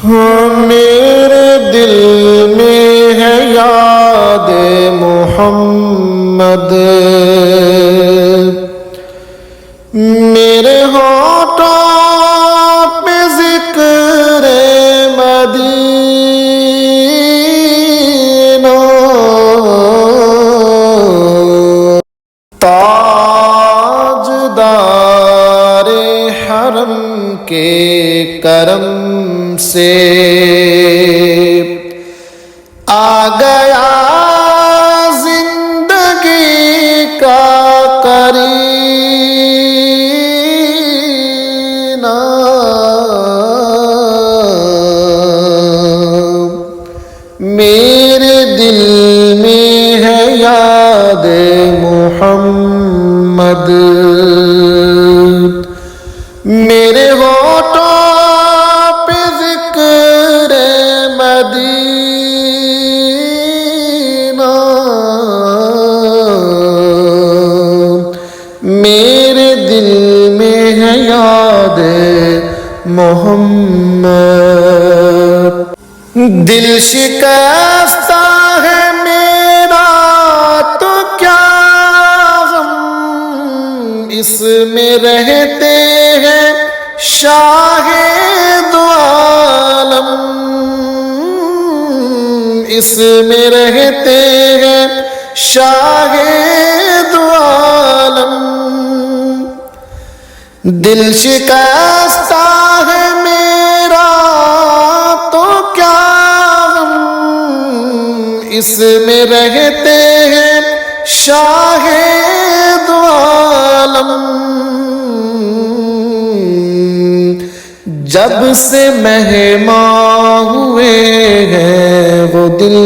ہاں میرے دل میں ہے یاد محمد، میرے ہونٹوں پہ ذکر مدینہ، تاجدار حرم کے کرم سے آ گیا زندگی کا کرینہ، میرے دل میں ہے یاد محمد، میرے ہونٹوں پہ ذکر مدینہ، میرے دل میں ہے یاد محمد، دل شکستہ ہے میرا تو کیا غم، اس میں رہتے ہیں شاہ دو عالم، اس میں رہتے ہیں شاہ دو عالم، دل شکستہ ہے میرا تو کیا غم، اس میں رہتے ہیں شاہ دو عالم، جب سے مہمان ہوئے ہیں وہ دل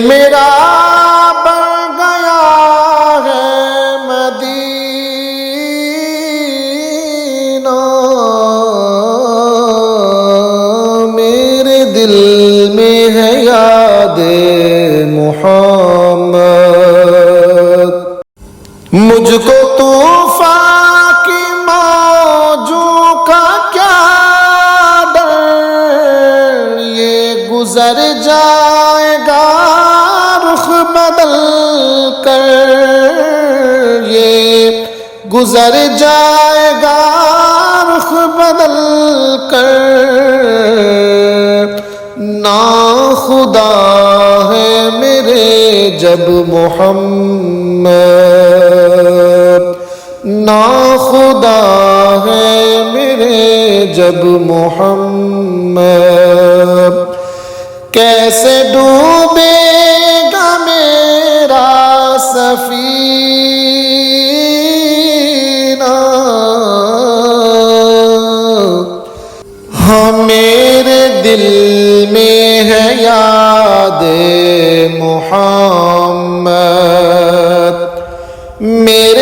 میرا بن گیا ہے مدینہ، میرے دل میں ہے یاد محمد، مجھ کو طوفان کی موجوں کا کیا ڈر، یہ گزر جائے گا رخ بدل کر، یہ گزر جائے گا رخ بدل کر، ناخدا ہے میرے جب محمد، ناخدا ہے میرے جب محمد، کیسے ڈوبے گا میرا سفینہ، ہاں میرے دل میں ہے یاد محمد، میرے